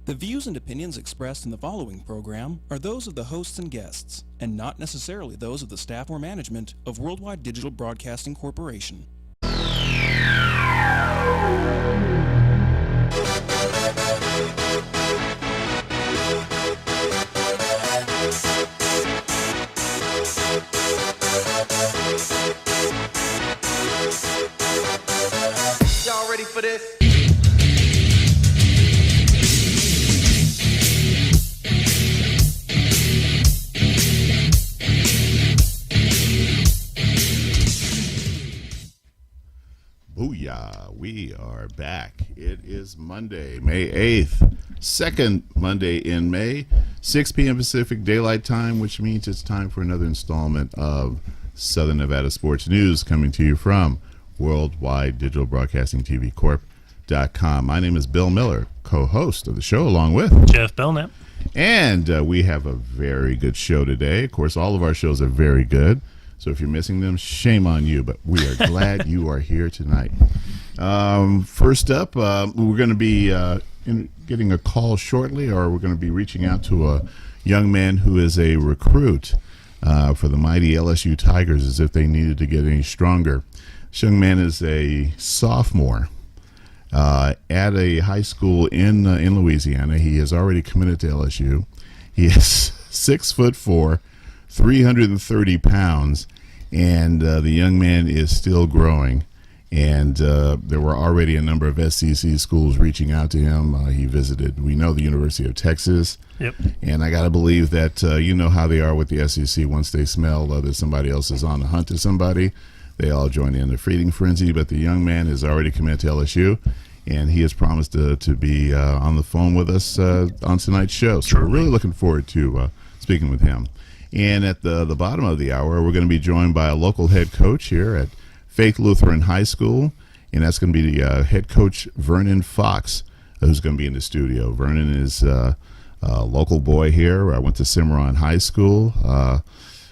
The views and opinions expressed in the following program are those of the hosts and guests, and not necessarily those of the staff or management of Worldwide Digital Broadcasting Corporation. Y'all ready for this? Booyah, we are back. It is Monday, May 8th, second Monday in May, 6 p.m. Pacific Daylight Time, which means it's time for another installment of Southern Nevada Sports News coming to you from Worldwide Digital Broadcasting TV Corp.com. My name is Bill Miller, co-host of the show, along with Jeff Belknap. And we have a very good show today. Of course, all of our shows are very good. So if you're missing them, shame on you, but we are glad you are here tonight. First up, we're going to be getting a call shortly, or we're going to be reaching out to a young man who is a recruit for the mighty LSU Tigers, as if they needed to get any stronger. This young man is a sophomore at a high school in Louisiana. He has already committed to LSU. He is 6'4", 330 pounds, and the young man is still growing. And there were already a number of SEC schools reaching out to him. He visited, we know, the University of Texas. Yep. And I got to believe that you know how they are with the SEC. Once they smell that somebody else is on the hunt to somebody, they all join in the feeding frenzy. But the young man has already committed to LSU, and he has promised to be on the phone with us on tonight's show. So we're really looking forward to speaking with him. And at the bottom of the hour, we're going to be joined by a local head coach here at Faith Lutheran High School, and that's going to be the head coach Vernon Fox, who's going to be in the studio. Vernon is a local boy here. I went to Cimarron High School,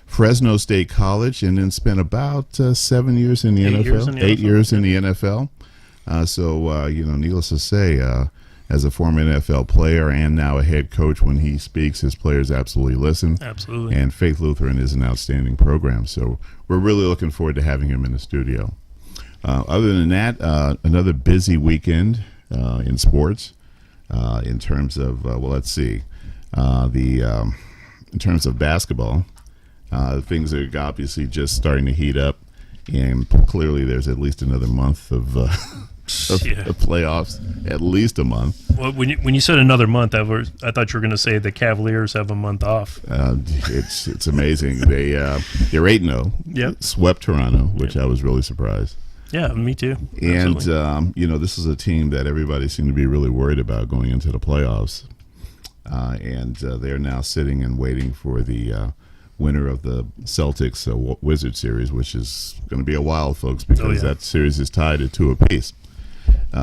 Fresno State College, and then spent about 7 years in the NFL. 8 years in the NFL. So, needless to say, as a former NFL player and now a head coach, when he speaks, his players absolutely listen. Absolutely. And Faith Lutheran is an outstanding program. So we're really looking forward to having him in the studio. Other than that, another busy weekend in sports in terms of, in terms of basketball. Things are obviously just starting to heat up, and clearly there's at least another month of playoffs, at least a month. Well, when you said another month, I thought you were going to say the Cavaliers have a month off. It's amazing. They're 8-0. Yep. Swept Toronto, which I was really surprised. Yeah, me too. And Absolutely. This is a team that everybody seemed to be really worried about going into the playoffs, and they're now sitting and waiting for the winner of the Celtics Wizard series, which is going to be a while, folks, because that series is tied at 2 apiece.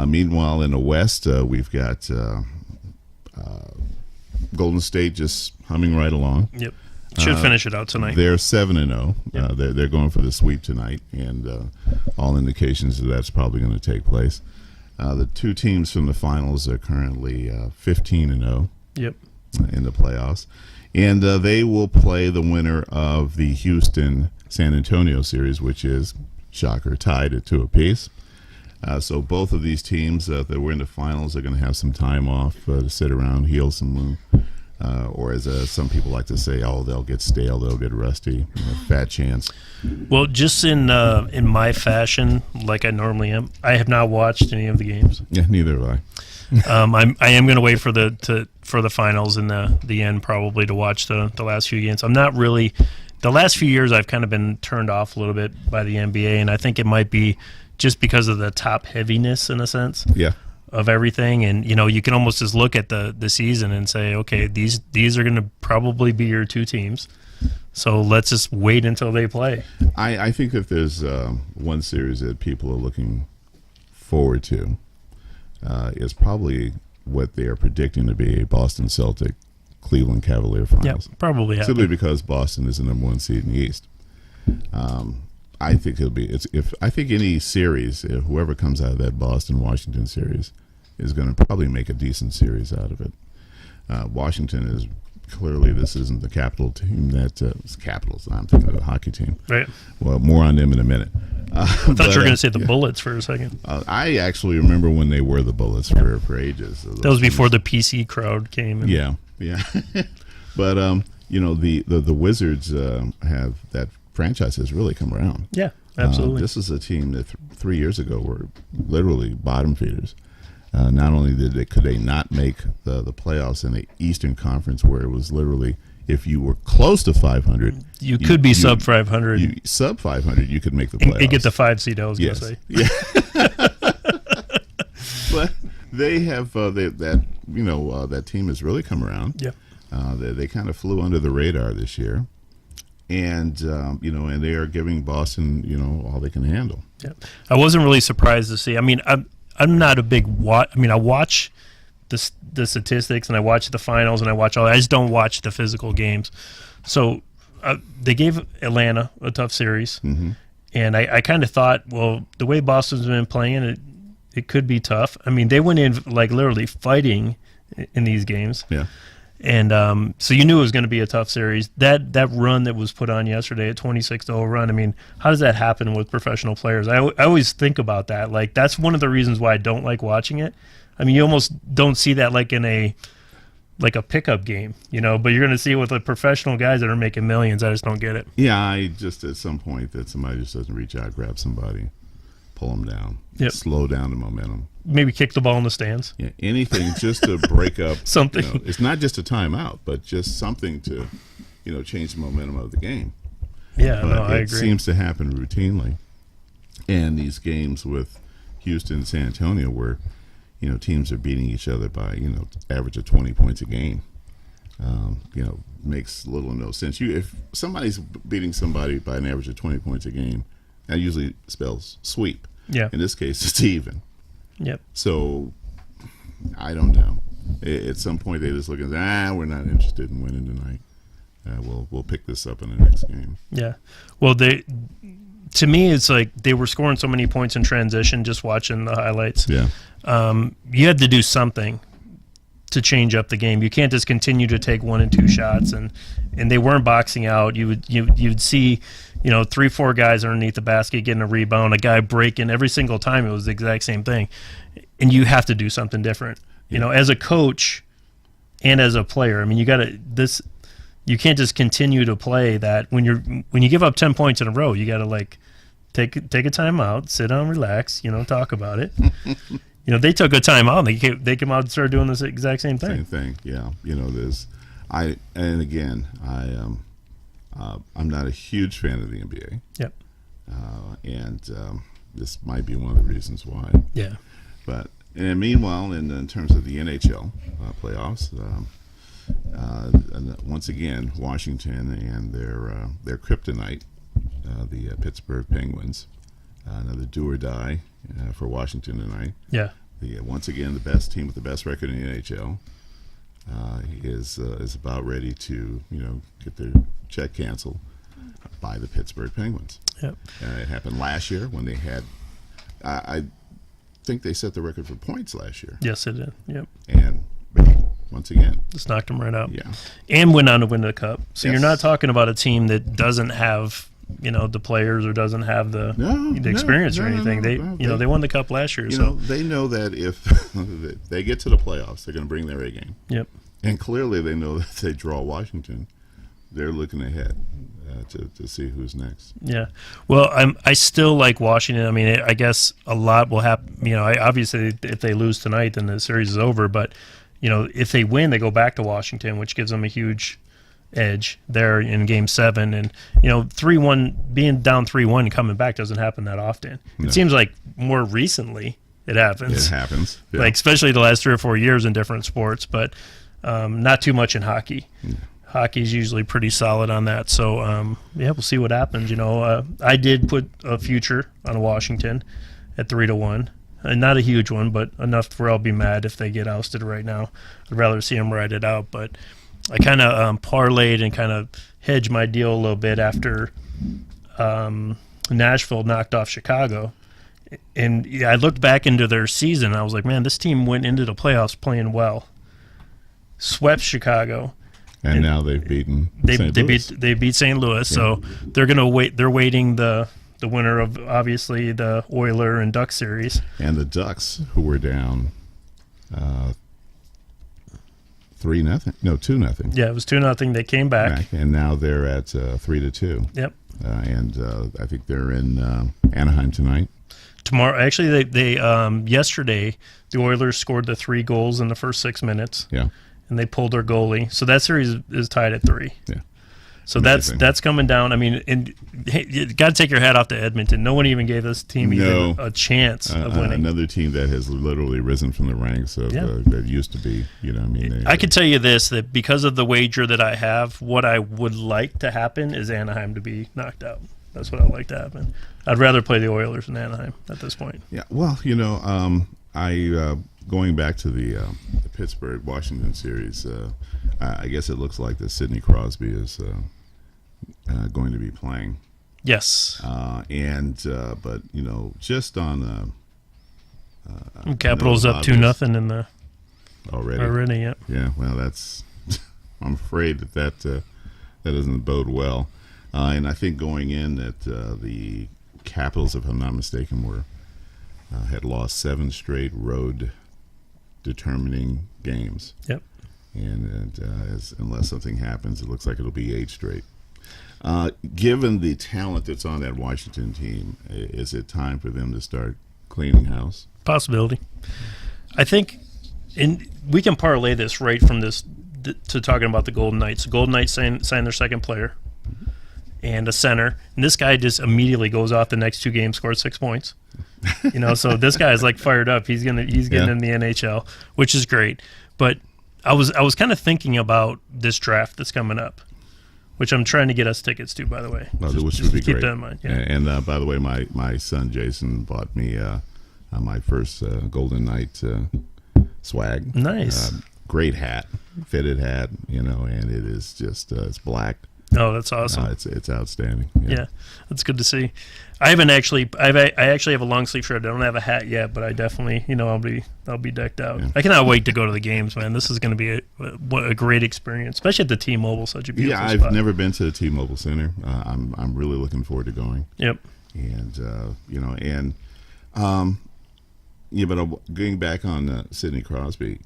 Meanwhile, in the West, we've got Golden State just humming right along. Yep. Should finish it out tonight. They're 7-0. Yep. They're going for the sweep tonight, and all indications that's probably going to take place. The two teams from the finals are currently 15-0. Yep. In the playoffs. And they will play the winner of the Houston-San Antonio series, which is, shocker, tied at 2 apiece. So both of these teams that were in the finals are going to have some time off to sit around, heal some wound. Or as some people like to say, they'll get stale, they'll get rusty. Fat chance. Well, just in my fashion, like I normally am, I have not watched any of the games. Yeah, neither have I. I am going to wait for the finals and the end probably to watch the last few games. I'm not really. The last few years I've kind of been turned off a little bit by the NBA, and I think it might be just because of the top heaviness in a sense. Yeah. Of everything, and you can almost just look at the season and say, okay, these are going to probably be your two teams, so let's just wait until they play. I think if there's one series that people are looking forward to, is probably what they are predicting to be a Boston Celtic Cleveland Cavalier finals. Yeah, probably happen. Simply because Boston is the number 1 seed in the East. I think I think any series, if whoever comes out of that Boston-Washington series is going to probably make a decent series out of it. Washington is clearly, this isn't the Capital team that it's Capitals. I'm thinking of the hockey team. Right. Well, more on them in a minute. I thought you were going to say the Bullets for a second. I actually remember when they were the Bullets for ages. That was before the PC crowd came. Yeah. But the Wizards have that franchise has really come around. Yeah, absolutely. This is a team that 3 years ago were literally bottom feeders. Not only could they not make the playoffs in the Eastern Conference, where it was literally, if you were close to 500, you could be sub 500. Sub 500, you could make the playoffs. And get the 5 seed. I was going to say. Yeah. But they have that team has really come around. Yeah. They kind of flew under the radar this year, and and they are giving Boston all they can handle. Yeah. I wasn't really surprised to see. I mean, I'm not a big watch. I mean, I watch the statistics and I watch the finals and I watch all. I just don't watch the physical games. So they gave Atlanta a tough series, and I kind of thought, well, the way Boston's been playing, it could be tough. I mean, they went in like literally fighting in these games. Yeah. And so you knew it was going to be a tough series. That run that was put on yesterday, a 26-0 run, I mean, how does that happen with professional players? I always think about that. Like, that's one of the reasons why I don't like watching it. I mean, you almost don't see that like in a pickup game, but you're going to see it with the professional guys that are making millions. I just don't get it. Yeah, I just at some point that somebody just doesn't reach out, grab somebody, pull them down, slow down the momentum. Maybe kick the ball in the stands. Yeah, anything just to break up something. It's not just a timeout, but just something to, change the momentum of the game. Yeah, but I agree. It seems to happen routinely. And these games with Houston and San Antonio where, teams are beating each other by, average of 20 points a game, makes little or no sense. If somebody's beating somebody by an average of 20 points a game, that usually spells sweep. Yeah. In this case, it's even. Yep. So, I don't know. At some point, they just look and say, we're not interested in winning tonight. We'll pick this up in the next game. Yeah. Well, to me, it's like they were scoring so many points in transition just watching the highlights. Yeah. You had to do something to change up the game. You can't just continue to take 1 and 2 shots, and they weren't boxing out. You'd see 3-4 guys underneath the basket getting a rebound, a guy breaking every single time. It was the exact same thing, and you have to do something different. As a coach and as a player, I mean, you can't just continue to play that. When you give up 10 points in a row, you got to take a timeout, sit down, relax, talk about it. They took a timeout and they came out and started doing this exact same thing. Same thing, yeah. I'm not a huge fan of the NBA. Yep. And this might be one of the reasons why. Yeah. But meanwhile, in terms of the NHL playoffs, once again, Washington and their kryptonite, the Pittsburgh Penguins, another do or die for Washington tonight. Yeah. Once again, the best team with the best record in the NHL is about ready to get their check canceled by the Pittsburgh Penguins. Yep. It happened last year when they had. I think they set the record for points last year. Yes, it did. Yep. And once again, just knocked them right out. Yeah. And went on to win the cup. So Yes. you're not talking about a team that doesn't have the players or doesn't have the experience or anything. They won the cup last year. So they know that if they get to the playoffs, they're going to bring their A game. Yep. And clearly, they know that if they draw Washington, they're looking ahead to see who's next. Yeah. Well, I still like Washington. I mean, I guess a lot will happen. Obviously, if they lose tonight, then the series is over. But if they win, they go back to Washington, which gives them a huge edge there in Game 7. And 3-1, being down 3-1 and coming back doesn't happen that often. No. It seems like more recently it happens. It happens. Yeah. Like especially the last 3 or 4 years in different sports, but not too much in hockey. Yeah. Hockey's usually pretty solid on that. So we'll see what happens. I did put a future on Washington at 3-1. Not a huge one, but enough where I'll be mad if they get ousted right now. I'd rather see them ride it out. But I kind of parlayed and kind of hedged my deal a little bit after Nashville knocked off Chicago. And I looked back into their season, and I was like, man, this team went into the playoffs playing well. swept Chicago. And now they've beaten St. Louis. They beat St. Louis, so they're gonna wait. They're waiting the winner of obviously the Oiler and Duck series. And the Ducks, who were down 3-0, no 2-0. Yeah, it was 2-0. They came back, and now they're at 3-2. Yep. And I think they're in Anaheim tonight. Tomorrow, actually, they yesterday the Oilers scored the 3 goals in the first 6 minutes. Yeah. And they pulled their goalie, so that series is tied at 3. Yeah. So Amazing. that's coming down. I mean, and hey, you got to take your hat off to Edmonton. No one even gave this team even a chance of winning. Another team that has literally risen from the ranks of that used to be. You know, what I mean, I could tell you this, that because of the wager that I have, what I would like to happen is Anaheim to be knocked out. That's what I'd like to happen. I'd rather play the Oilers than Anaheim at this point. Yeah. Well, you know, going back to the Pittsburgh-Washington series, I guess it looks like that Sidney Crosby is going to be playing. Yes. But you know, just on Capitals up 2-0 in the already. Yep. Yeah. Well, that's. I'm afraid that doesn't bode well. And I think going in that the Capitals, if I'm not mistaken, had lost 7 straight road determining games. Yep. And unless something happens, it looks like it'll be 8 straight. Given the talent that's on that Washington team, is it time for them to start cleaning house? Possibility. I think we can parlay this right from this to talking about the Golden Knights. The Golden Knights signed their second player and a center, and this guy just immediately goes off the next 2 games, scored 6 points. You know, so this guy is like fired up. He's getting in the NHL, which is great. But I was kind of thinking about this draft that's coming up, which I'm trying to get us tickets to, by the way. Which would be keep great. that in mind. Yeah. And by the way, my son Jason bought me my first Golden Knight swag. Nice. Great hat, fitted hat, you know, and it is just it's black. Oh, that's awesome. It's outstanding. Yeah, that's good to see. I actually have a long sleeve shirt. I don't have a hat yet, but I definitely, you know, I'll be decked out. Yeah. I cannot wait to go to the games, man. This is going to be a great experience, especially at the T-Mobile, such a beautiful spot. Yeah, I've never been to the T-Mobile Center. I'm really looking forward to going. Yep. And you know, and but going back on Sidney Crosby,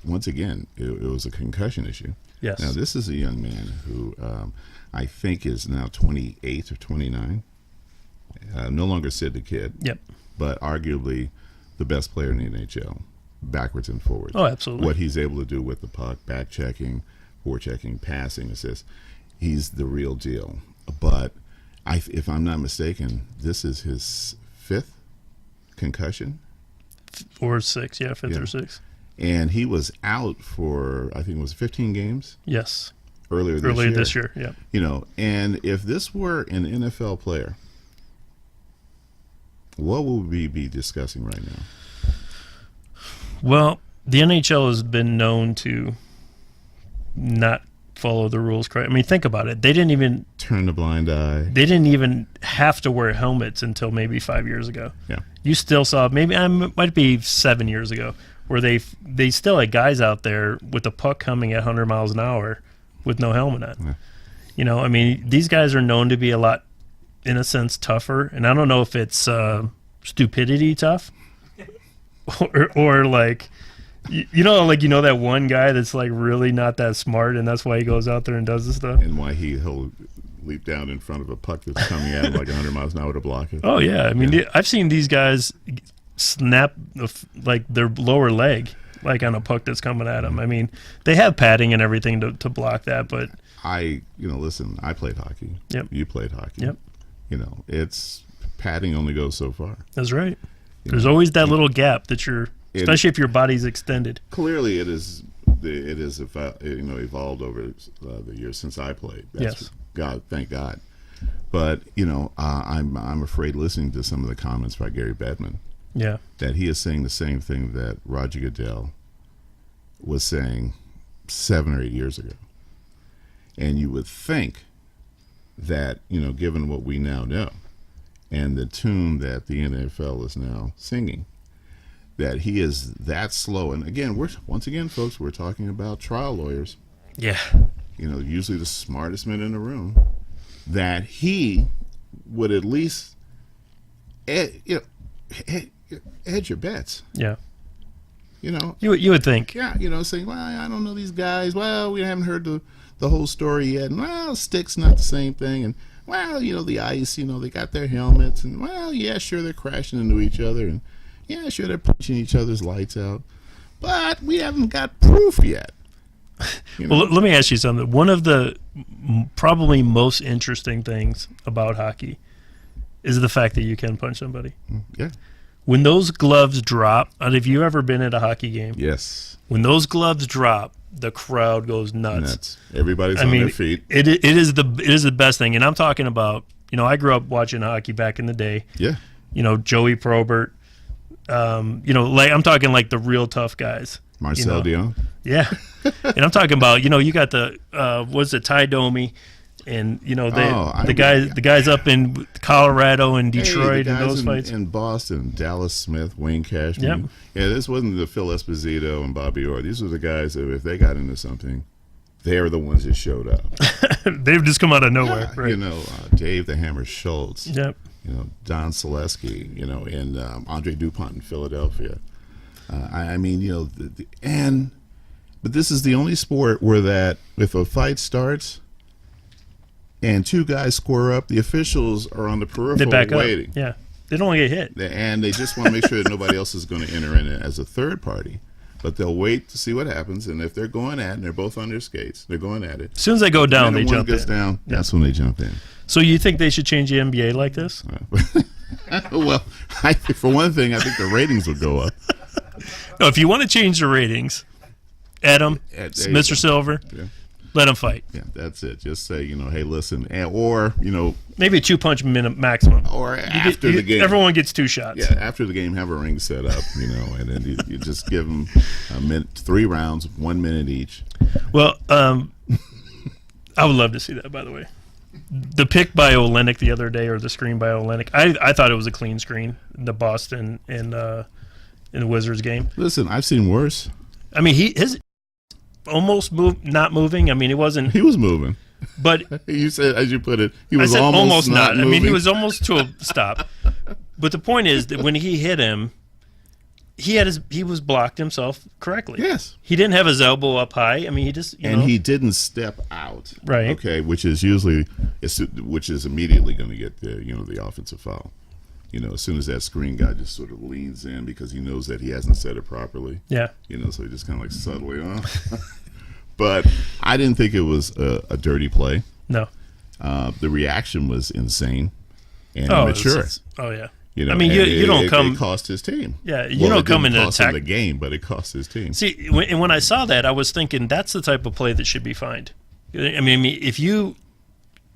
once again, it was a concussion issue. Yes. Now, this is a young man who I think is now 28 or 29. No longer Sid the Kid. Yep. But arguably the best player in the NHL, backwards and forwards. Oh, absolutely. What he's able to do with the puck, back checking, forechecking, passing, assists, he's the real deal. But if I'm not mistaken, this is his 5th concussion. Or 6th, yeah, 5th or 6th. And he was out for, I think it was 15 games? Yes. Earlier this year, yeah. You know, and if this were an NFL player, what would we be discussing right now? Well, the NHL has been known to not follow the rules correctly. I mean, think about it. They didn't even turn the blind eye. They didn't even have to wear helmets until maybe 5 years ago. Yeah. You still saw, maybe it might be 7 years ago, where they still had guys out there with the puck coming at 100 miles an hour with no helmet on. Yeah. You know, I mean, these guys are known to be a lot, in a sense, tougher. And I don't know if it's stupidity tough or like, you know that one guy that's like really not that smart, and that's why he goes out there and does this stuff. And why he'll leap down in front of a puck that's coming at him like 100 miles an hour to block it. Oh, yeah. I mean, I've seen these guys snap like their lower leg like on a puck that's coming at them. I mean, they have padding and everything to block that, but listen, I played hockey. Yep. You played hockey. Yep. You know, it's padding only goes so far. That's right. There's always that little gap that especially if your body's extended. Clearly, it is evolved over the years since I played. Yes. God, thank God. But I'm afraid listening to some of the comments by Gary Bettman. Yeah. That he is saying the same thing that Roger Goodell was saying 7 or 8 years ago. And you would think that, given what we now know and the tune that the NFL is now singing, that he is that slow. And again, once again, folks, we're talking about trial lawyers. Yeah. Usually the smartest men in the room. That he would at least, hedge your bets. Yeah. You would think. Yeah. Saying, well, I don't know these guys. Well, we haven't heard the whole story yet. And, well, stick's not the same thing. And, well, the ice, they got their helmets. And, well, yeah, sure, they're crashing into each other. And, yeah, sure, they're punching each other's lights out. But we haven't got proof yet. Well, let me ask you something. One of the probably most interesting things about hockey is the fact that you can punch somebody. Yeah. When those gloves drop, and have you ever been at a hockey game? Yes. When those gloves drop, the crowd goes nuts. Everybody's on their feet. It is the best thing, and I'm talking about. I grew up watching hockey back in the day. Yeah. Joey Probert. I'm talking like the real tough guys. Marcel Dion. Yeah. And I'm talking about, you got the Ty Domi and the guys up in Colorado and Detroit and those fights. In Boston, Dallas Smith, Wayne Cashman. Yep. Yeah, this wasn't the Phil Esposito and Bobby Orr. These were the guys that if they got into something, they're the ones that showed up. They've just come out of nowhere. Yeah, right. Dave the Hammer Schultz. Yep. Don Selesky, and Andre DuPont in Philadelphia. But this is the only sport where that if a fight starts and two guys square up, the officials are on the peripheral They back waiting. up. Yeah, they don't want to get hit. And they just want to make sure that nobody else is going to enter in it as a third party. But they'll wait to see what happens, and if they're going at it, and they're both on their skates, they're going at it. As soon as they go down, they jump in. One gets down, that's when they jump in. So you think they should change the NBA like this? Well, for one thing, I think the ratings would go up. No, if you want to change the ratings, Adam, Mr. Silver, let them fight. Yeah, that's it. Just say, hey, listen, or maybe a 2-punch maximum. Or after the game, everyone gets 2 shots. Yeah, after the game, have a ring set up, and then you just give them 3 rounds, 1 minute each. Well, I would love to see that. By the way, the pick by Olenek the other day, or the screen by Olenek, I thought it was a clean screen. The Boston and the Wizards game. Listen, I've seen worse. I mean, his almost not moving. I mean, it wasn't. He was moving, but you said, as you put it, he was almost not moving. I mean, he was almost to a stop. But the point is that when he hit him, he was blocked himself correctly. Yes, he didn't have his elbow up high. I mean, he just he didn't step out. Right. Okay, which is immediately going to get the offensive foul. As soon as that screen guy just sort of leans in because he knows that he hasn't set it properly. Yeah. So he just kind of like subtly on. But I didn't think it was a dirty play. No. The reaction was insane and immature. Oh yeah. I mean, you don't come. It cost his team. Yeah, you don't come in to attack the game, but it cost his team. See, when I saw that, I was thinking that's the type of play that should be fined. I mean, if you.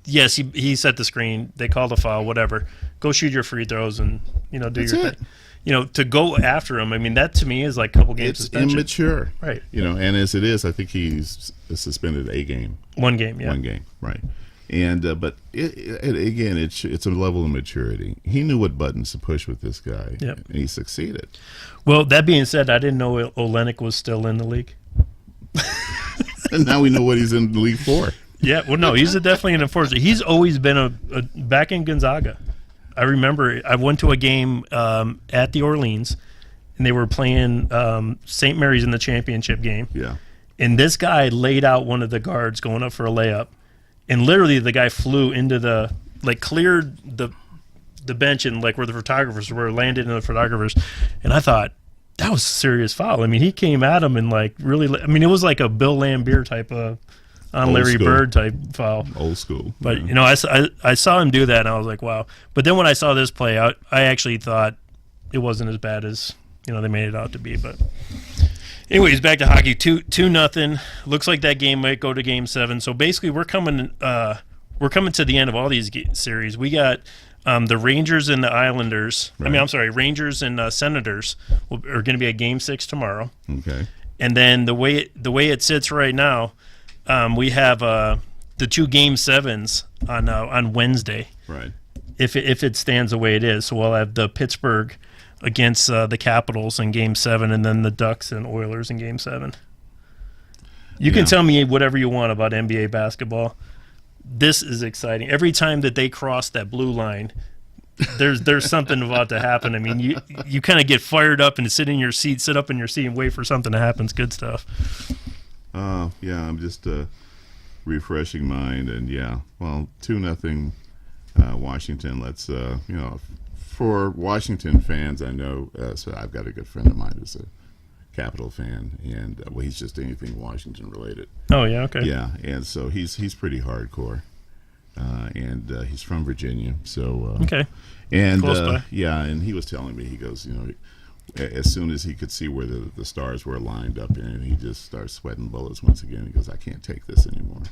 Yes, he set the screen. They called a foul. Whatever. Go shoot your free throws and do That's your thing. To go after him. I mean, that to me is like a couple games suspension. It's immature, right? And as it is, I think he's suspended a game. 1 game, yeah. 1 game, right? And but again, it's a level of maturity. He knew what buttons to push with this guy, yep. And he succeeded. Well, that being said, I didn't know Olenek was still in the league. And now we know what he's in the league for. Yeah, well, no, he's definitely an enforcer. He's always been a back in Gonzaga. I remember I went to a game at the Orleans, and they were playing St. Mary's in the championship game. Yeah. And this guy laid out one of the guards going up for a layup, and literally the guy flew into cleared the bench and where the photographers were, landed in the photographers, and I thought that was a serious foul. I mean, he came at him and really. I mean, it was like a Bill Laimbeer type of. On Old Larry school. Bird type foul. Old school. But, I saw him do that, and I was like, wow. But then when I saw this play out, I actually thought it wasn't as bad as, they made it out to be. But anyways, back to hockey. 2-0. Looks like that game might go to Game 7. So basically we're coming to the end of all these series. We got the Rangers and the Islanders. Right. Rangers and Senators are going to be at Game 6 tomorrow. Okay. And then the way it sits right now, we have the 2 Game 7s on Wednesday. Right. If it stands the way it is, so we'll have the Pittsburgh against the Capitals in Game 7 and then the Ducks and Oilers in Game 7. You can tell me whatever you want about NBA basketball. This is exciting. Every time that they cross that blue line, there's something about to happen. I mean, you kind of get fired up and sit up in your seat and wait for something to happen. It's good stuff. I'm just refreshing mind, and 2-0 Washington. Let's for Washington fans, I know. So I've got a good friend of mine who's a Capital fan, and he's just anything Washington related. Oh yeah, okay. Yeah, and so he's pretty hardcore, and he's from Virginia. So okay, and close by. and he was telling me, he goes, as soon as he could see where the stars were lined up in, he just starts sweating bullets once again. He goes, I can't take this anymore.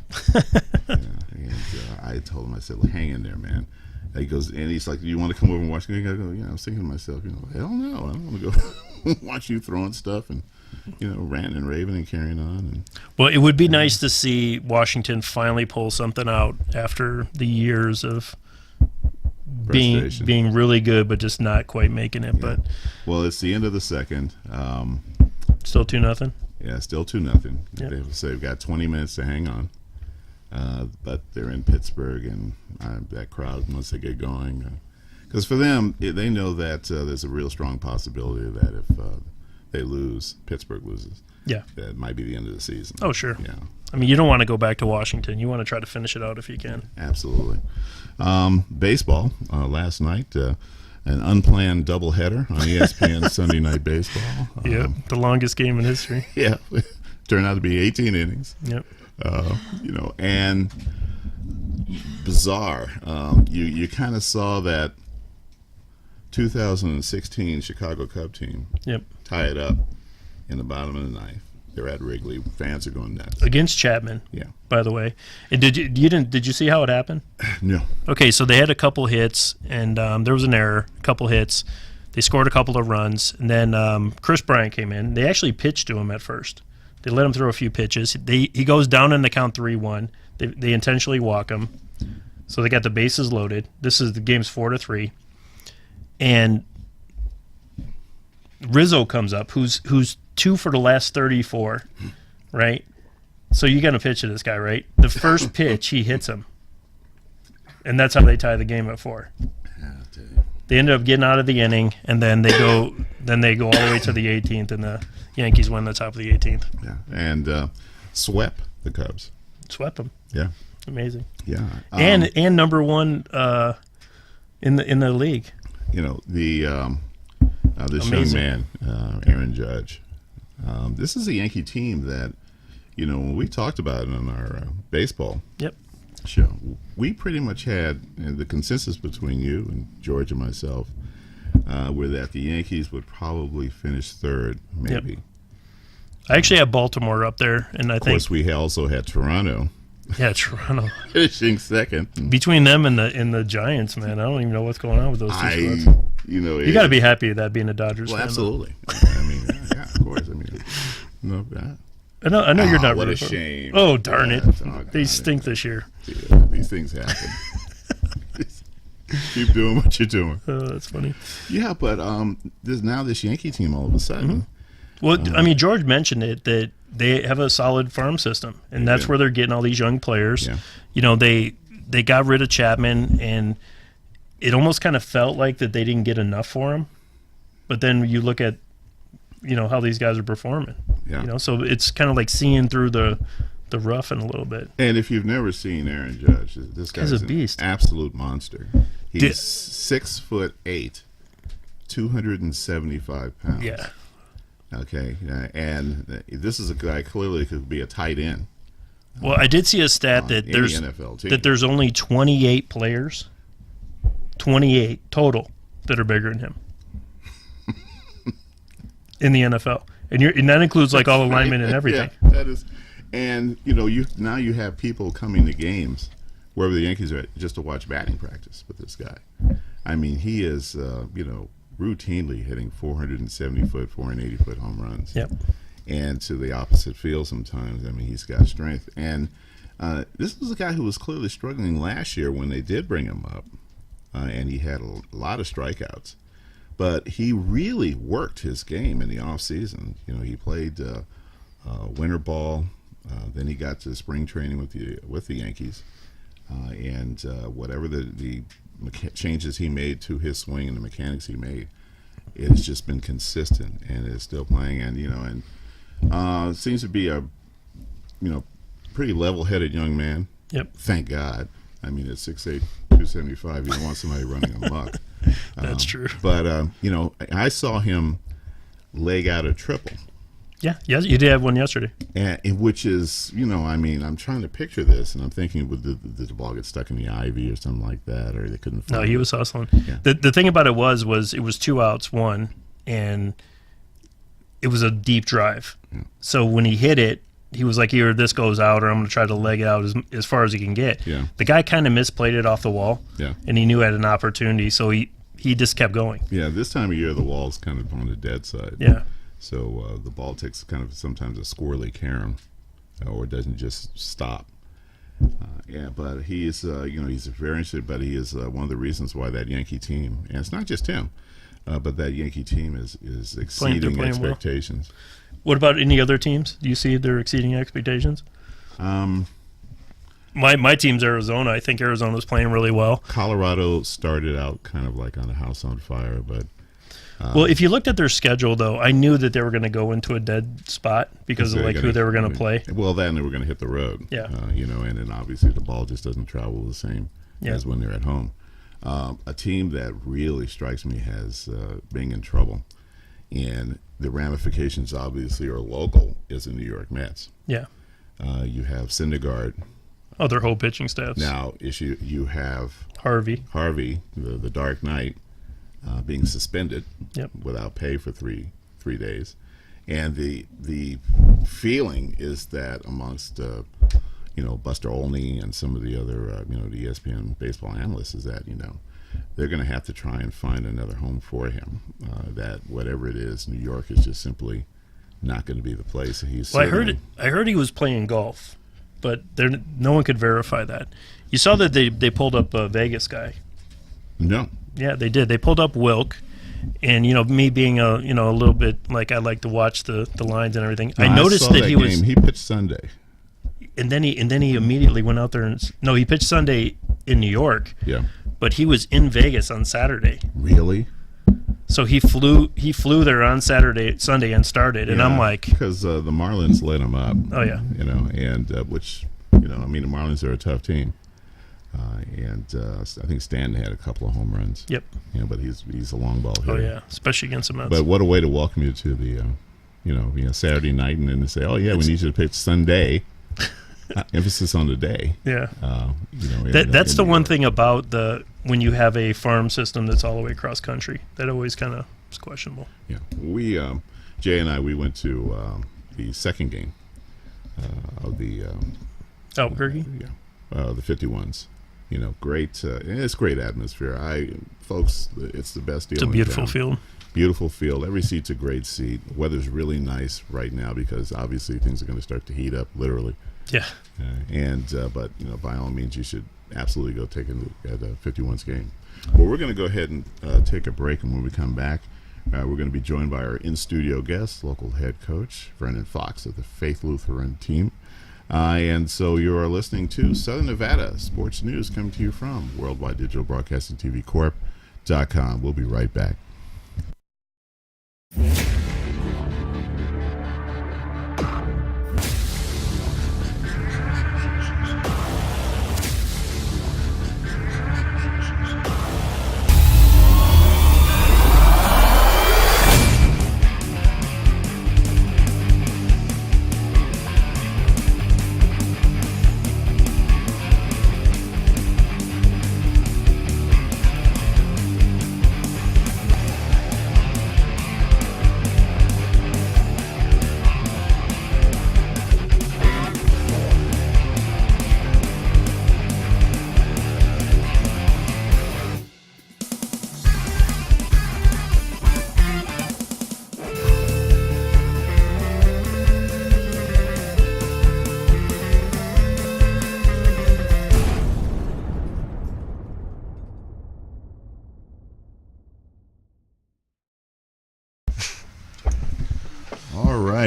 And I told him, I said, well, hang in there, man. He goes, and he's like, do you want to come over and watch me? I go, I was thinking to myself, hell no, I don't want to go watch you throwing stuff and, ranting and raving and carrying on. And, well, it would be nice to see Washington finally pull something out after the years of being really good, but just not quite making it. Yeah. But well, it's the end of the second. Still 2-0. Yeah, still 2-0. Yep. They've got 20 minutes to hang on. But they're in Pittsburgh, and that crowd, once they get going, because for them, they know that there's a real strong possibility that if they lose, Pittsburgh loses. Yeah, that might be the end of the season. Oh, sure. Yeah. I mean, you don't want to go back to Washington. You want to try to finish it out if you can. Absolutely. Baseball last night, an unplanned doubleheader on ESPN Sunday Night Baseball. Yeah, the longest game in history. Yeah, turned out to be 18 innings. Yep. And bizarre. You kind of saw that 2016 Chicago Cub team tie it up in the bottom of the ninth. They're at Wrigley. Fans are going nuts against Chapman. Yeah. By the way, and did you see how it happened? No. Okay, so they had a couple hits, and there was an error. A couple hits. They scored a couple of runs, and then Chris Bryant came in. They actually pitched to him at first. They let him throw a few pitches. He goes down in the count 3-1. They intentionally walk him, so they got the bases loaded. This is the game's 4-3, and Rizzo comes up, who's 2 for the last 34, right? So you got to pitch to this guy, right? The first pitch he hits him, and that's how they tie the game at 4. They ended up getting out of the inning, and then they go all the way to the 18th, and the Yankees win the top of the 18th. Yeah, and swept the Cubs. Swept them. Yeah, amazing. Yeah, and number one in the league. This Amazing. young man, Aaron Judge. This is a Yankee team that, when we talked about it on our baseball show, we pretty much had the consensus between you and George and myself were that the Yankees would probably finish third, maybe. Yep. I actually have Baltimore up there, and I think, of course, we also had Toronto. Yeah, Toronto finishing second. Between them and the Giants, man, I don't even know what's going on with those two spots. You got to be happy with that being a Dodgers fan. Well, absolutely. I mean, yeah, of course. I mean, no. I know you're not. What a for shame! Oh, darn it! Oh, they stink this year. Yeah, these things happen. Keep doing what you're doing. Oh, that's funny. Yeah, but this Yankee team all of a sudden. Mm-hmm. Well, I mean, George mentioned it that they have a solid farm system, and that's where they're getting all these young players. Yeah. They got rid of Chapman, and it almost kind of felt like that they didn't get enough for him. But then you look at, how these guys are performing. Yeah. So it's kind of like seeing through the rough in a little bit. And if you've never seen Aaron Judge, this guy's a beast, absolute monster. He's 6'8", 275 pounds. Yeah. Okay, and this is a guy clearly could be a tight end. Well, I did see a stat that there's only 28 players, 28 total, that are bigger than him in the NFL, and that includes like all the linemen and everything. Yeah, that is, and you have people coming to games wherever the Yankees are at just to watch batting practice with this guy. I mean, he is routinely hitting 470-foot, 480-foot home runs. Yep. And to the opposite field sometimes. I mean, he's got strength. And this was a guy who was clearly struggling last year when they did bring him up, and he had a lot of strikeouts. but he really worked his game in the off season. He played winter ball. Then he got to spring training with the Yankees, and whatever the changes he made to his swing and the mechanics he made, it has just been consistent and is still playing. And seems to be a pretty level-headed young man. Yep. Thank God. I mean, at 6'8", 275, you don't want somebody running amok. That's true. But I saw him leg out a triple. Yeah, you did have one yesterday. And which is, I'm trying to picture this, and I'm thinking, did the ball get stuck in the ivy or something like that, or they couldn't find it? No, he was hustling. Yeah. The thing about it was it was 2 outs, 1, and it was a deep drive. Yeah. So when he hit it, he was like, either this goes out or I'm going to try to leg it out as far as he can get. Yeah. The guy kind of misplayed it off the wall, and he knew he had an opportunity, so he just kept going. Yeah, this time of year, the wall's kind of on the dead side. Yeah. So the ball takes kind of sometimes a squirrely carom, or it doesn't just stop. But he is, he's very interested, but he is one of the reasons why that Yankee team, and it's not just him, but that Yankee team is exceeding expectations. Well. What about any other teams? Do you see they're exceeding expectations? My team's Arizona. I think Arizona's playing really well. Colorado started out kind of like on a house on fire, but well, if you looked at their schedule, though, I knew that they were going to go into a dead spot because of who they were going to play. Well, then they were going to hit the road. Yeah. And then obviously the ball just doesn't travel the same as when they're at home. A team that really strikes me as being in trouble, and the ramifications obviously are local, is the New York Mets. Yeah. You have Syndergaard. Oh, their whole pitching staffs. Now, you have Harvey, the Dark Knight, being suspended without pay for three days, and the feeling is that amongst Buster Olney and some of the other the ESPN baseball analysts is that they're going to have to try and find another home for him. That whatever it is, New York is just simply not going to be the place. He's I heard he was playing golf, but no one could verify that. You saw that they pulled up a Vegas guy. No. Yeah, they did. They pulled up Wilk, and me being a little bit like I like to watch the lines and everything. I noticed that he was. He pitched Sunday, and then he immediately went out there he pitched Sunday in New York. Yeah. But he was in Vegas on Saturday. Really? So he flew there on Sunday and started, and I'm like, because the Marlins let him up. Oh yeah. And which the Marlins are a tough team. I think Stanton had a couple of home runs. Yep. But he's a long ball hitter. Oh yeah, especially against the Mets. But what a way to welcome you to the Saturday night, and then to say, oh yeah, we need you to pitch Sunday. Emphasis on the day. Yeah. That's the one thing about when you have a farm system that's all the way across country. That always kind of is questionable. Yeah. We Jay and I went to the second game of the Albuquerque. The 51s. Great. It's great atmosphere. Folks, it's the best deal. It's a beautiful field. Beautiful field. Every seat's a great seat. The weather's really nice right now because obviously things are going to start to heat up, literally. Yeah. But by all means, you should absolutely go take a look at a 51s game. Well, we're going to go ahead and take a break, and when we come back, we're going to be joined by our in-studio guest, local head coach Vernon Fox of the Faith Lutheran team. And so you are listening to Southern Nevada Sports News coming to you from Worldwide Digital Broadcasting TV Corp.com. We'll be right back.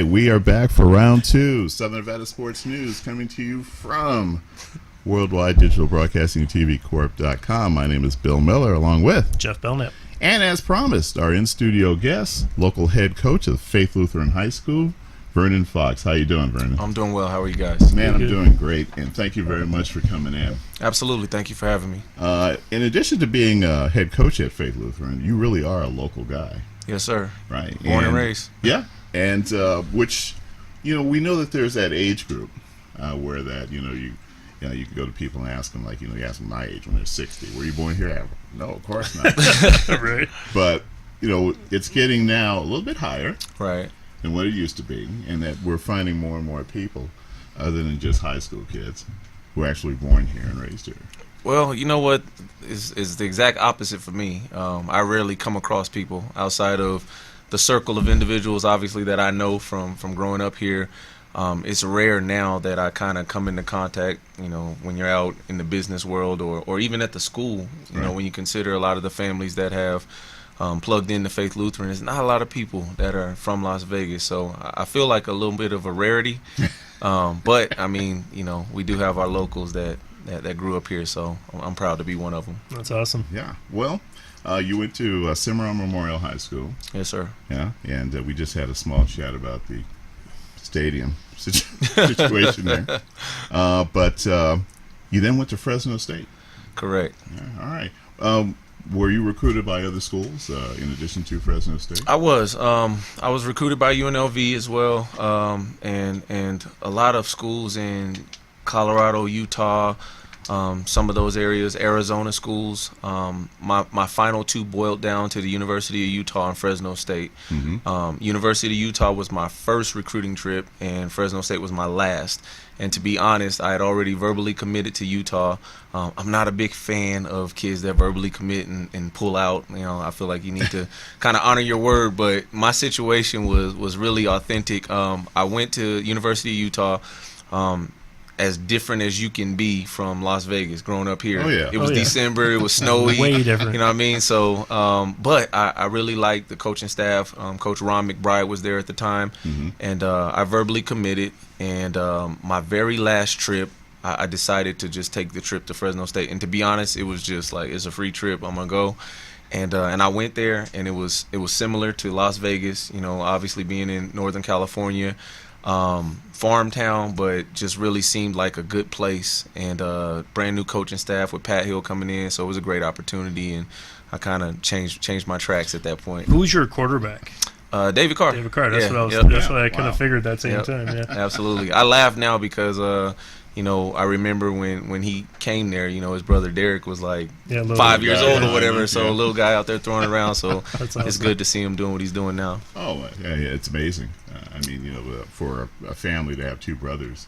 we are back for round 2. Southern Nevada Sports News coming to you from Worldwide Digital Broadcasting TV Corp.com. My name is Bill Miller, along with Jeff Belknap. and as promised, our in-studio guest, local head coach of Faith Lutheran High School, Vernon Fox. How you doing, Vernon? I'm doing well. How are you guys? Man, I'm doing great, and thank you very much for coming in. Absolutely. Thank you for having me. In addition to being a head coach at Faith Lutheran, you really are a local guy, Yes, sir. right? Born and raised. Yeah, and which, we know that there's that age group where that, you can go to people and ask them, like, you ask them my age when they're 60. Were you born here? No, of course not. Right. But, it's getting now a little bit higher Right. than what it used to be, and that we're finding more and more people other than just high school kids who are actually born here and raised here. Well, you know what is the exact opposite for me. I rarely come across people outside of the circle of individuals, obviously, that I know from growing up here. It's rare now that I kind of come into contact, when you're out in the business world or even at the school, Right. when you consider a lot of the families that have plugged into Faith Lutheran. There's not a lot of people that are from Las Vegas, so I feel like a little bit of a rarity. But, I mean, we do have our locals that grew up here, so I'm proud to be one of them. That's awesome. Yeah. Well, you went to Cimarron Memorial High School. Yes, sir. Yeah, and we just had a small chat about the stadium situation there. But you then went to Fresno State. Correct. Yeah, all right. Were you recruited by other schools in addition to Fresno State? I was recruited by UNLV as well, and a lot of schools in Colorado, Utah, some of those areas, Arizona schools. My final two boiled down to the University of Utah and Fresno State. Mm-hmm. University of Utah was my first recruiting trip, and Fresno State was my last. And to be honest, I had already verbally committed to Utah. I'm not a big fan of kids that verbally commit and pull out. I feel like you need to kind of honor your word. But my situation was really authentic. I went to University of Utah. As different as you can be from Las Vegas growing up here. Oh, yeah. It was December, it was snowy. Way different. You know what I mean? So, but I really liked the coaching staff. Coach Ron McBride was there at the time, Mm-hmm. and I verbally committed. And my very last trip, I decided to just take the trip to Fresno State. And to be honest, it was just like, it's a free trip, I'm going to go. And I went there, and it was similar to Las Vegas, obviously being in Northern California. Farm town, but just really seemed like a good place, and brand new coaching staff with Pat Hill coming in, so it was a great opportunity, and I kind of changed my tracks at that point. Who's your quarterback? David Carr. David Carr. That's Yeah, what I was. yep. That's what I kind Wow. of figured that same Yep. time. Yeah. Absolutely. I laugh now because I remember when he came there, his brother Derek was like Yeah, a little 5 bit. years Yeah, old yeah, or whatever, yeah. so a little guy out there throwing around, so That's it's awesome. good to see him doing what he's doing now. Oh, yeah, it's amazing. For a family to have two brothers,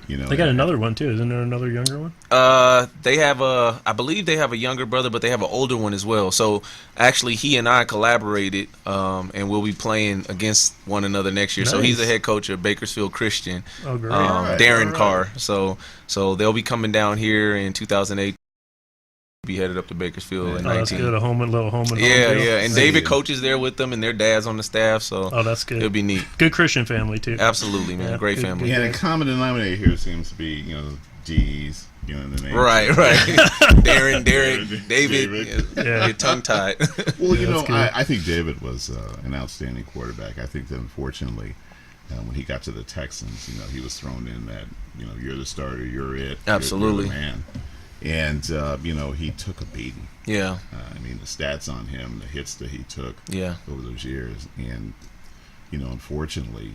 They got another one too. Isn't there another younger one? They have I believe they have a younger brother, but they have an older one as well. So actually, he and I collaborated, and we'll be playing against one another next year. So he's the Nice. head coach of Bakersfield Christian, Oh, great. Alright, Darren alright. Carr. So they'll be coming down here in 2008. Be headed up to Bakersfield in Oh, that's 19. good. A little home and Yeah, home deal. yeah, and See David ya. coaches there with them, and their dad's on the staff. So Oh, that's good. it'll be neat. Good Christian family too. Absolutely, man. Yeah, Great good- family. Yeah, the common denominator here seems to be, D's, the name. Right. Darren, Derek, David. Yeah. Get tongue tied. Well, that's good. I think David was an outstanding quarterback. I think that unfortunately, when he got to the Texans, he was thrown in that, you're the starter, you're it. Absolutely. You're the man. And, he took a beating. Yeah, The stats on him, the hits that he took yeah. over those years. And, unfortunately,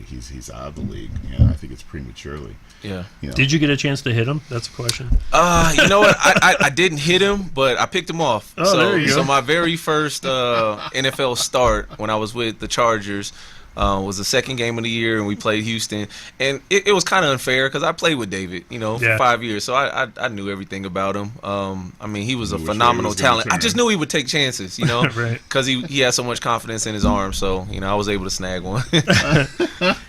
he's out of the league. I think it's prematurely. Yeah. Did you get a chance to hit him? That's a question. You know what? I didn't hit him, but I picked him off. Oh, there you go. So my very first NFL start when I was with the Chargers was the second game of the year, and we played Houston. And it was kind of unfair because I played with David, for Yeah. 5 years. So I knew everything about him. He was a Knew which way phenomenal he was gonna talent. I turn. just knew he would take chances, Right. because he had so much confidence in his arm. So, I was able to snag one.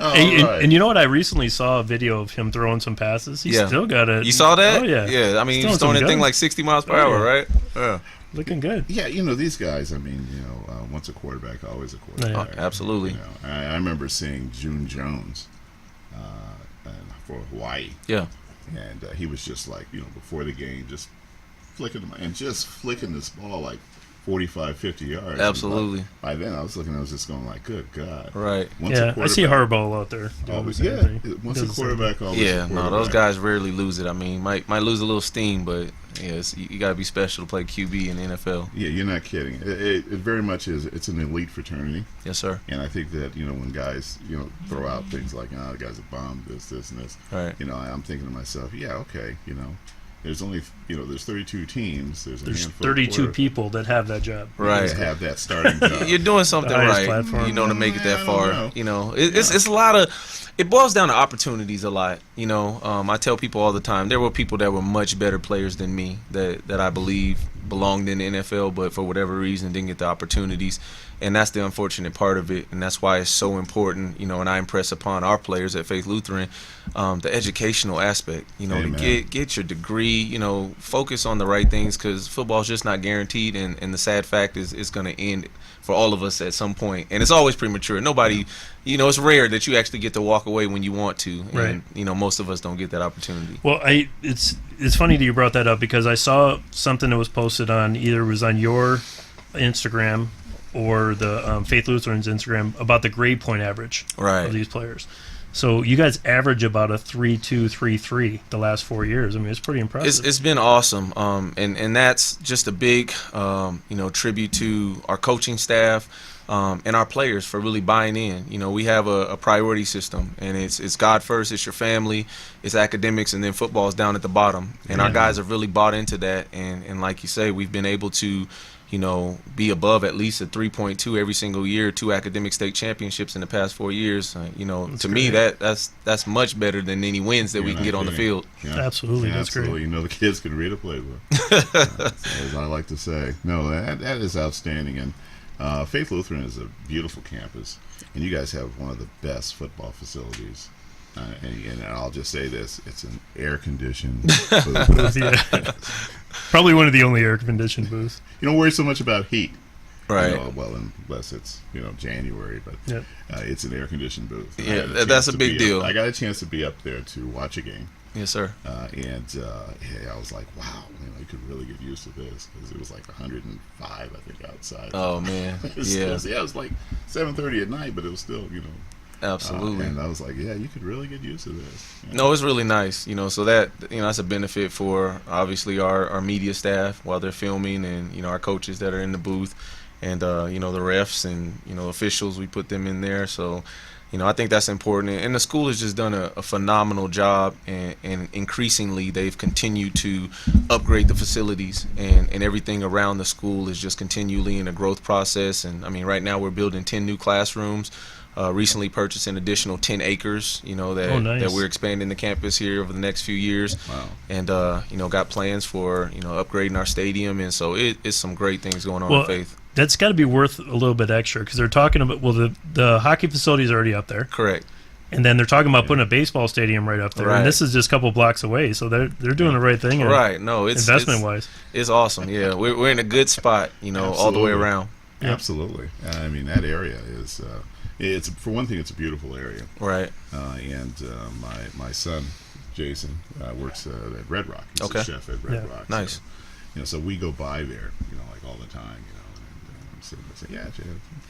And you know what? I recently saw a video of him throwing some passes. He's Yeah. still got it. You saw that? Oh yeah. Yeah, He's he's throwing that thing guns. like 60 miles per Oh, hour, yeah. right? Yeah. Looking good. Yeah, these guys, one once a quarterback, always a quarterback. Oh, absolutely. You know, I remember seeing June Jones for Hawaii. Yeah. And he was just like, before the game, just flicking this ball like 45, 50 yards. Absolutely. By then, I was just going like, good God. Right. I see Harbaugh out there. Once a quarterback, always yeah, a quarterback. no, those guys rarely lose it. I mean, might lose a little steam, but yeah, you got to be special to play QB in the NFL. Yeah, you're not kidding. It very much is. It's an elite fraternity. Yes, sir. And I think that, when guys, throw out things like, the guy's a bum, this, and this. Right. I'm thinking to myself, yeah, okay, there's only, there's 32 teams. There's handful 32 people that have that job. Right. That have that starting job. You're doing something right, platform. to make it that I far. don't know. It's a lot of, it boils down to opportunities a lot. I tell people all the time, there were people that were much better players than me that I believe belonged in the NFL, but for whatever reason didn't get the opportunities. And that's the unfortunate part of it, and that's why it's so important, and I impress upon our players at Faith Lutheran, the educational aspect, to get your degree, focus on the right things, because football is just not guaranteed, and the sad fact is it's going to end for all of us at some point, and it's always premature. Nobody, it's rare that you actually get to walk away when you want to, and right. Most of us don't get that opportunity. Well, it's funny that you brought that up, because I saw something that was posted on either it was on your Instagram or the Faith Lutheran's Instagram about the grade point average of these players. So you guys average about a 3.2, 3.3 the last 4 years. I mean, it's pretty impressive. It's been awesome, and that's just a big tribute to our coaching staff and our players for really buying in. We have a priority system, and it's God first, it's your family, it's academics, and then football is down at the bottom. And our guys have really bought into that, and like you say, we've been able to be above at least a 3.2 every single year, 2 academic state championships in the past 4 years. To me, that's much better than any wins that we can get on the field. Yeah. Absolutely, that's absolutely. great. The kids can read a playbook, as I like to say. No, that is outstanding. And Faith Lutheran is a beautiful campus, and you guys have one of the best football facilities. And I'll just say this: it's an air-conditioned booth. Yeah. Probably one of the only air-conditioned booths. You don't worry so much about heat, right? Well, unless it's January, but it's an air-conditioned booth. Yeah, that's a big deal. I got a chance to be up there to watch a game. Yes, sir. I was like, wow, you could really get used to this, because it was like 105, I think, outside. Oh man, it was like 7:30 at night, but it was still Absolutely. And I was like, yeah, you could really get used to this. No, it's really nice, so that, that's a benefit for obviously our media staff while they're filming, and, our coaches that are in the booth, and, the refs and, officials, we put them in there. So, I think that's important. And the school has just done a phenomenal job, and increasingly they've continued to upgrade the facilities, and everything around the school is just continually in a growth process. And, I mean, right now we're building 10 new classrooms. Recently purchased an additional 10 acres, that we're expanding the campus here over the next few years. Wow. And, got plans for, upgrading our stadium. And so it's some great things going on in Faith. That's got to be worth a little bit extra, because they're talking about, the hockey facility is already up there. Correct. And then they're talking about putting a baseball stadium right up there. Right. And this is just a couple blocks away. So they're doing the right thing. Right. No, it's investment-wise. It's awesome. Yeah. We're in a good spot, all the way around. Yeah. Absolutely. I mean, that area is... It's, for one thing, it's a beautiful area, right? And my son, Jason, works at Red Rock. He's a chef at Red Rock. Nice. So, so we go by there, like all the time, and so I say, yeah,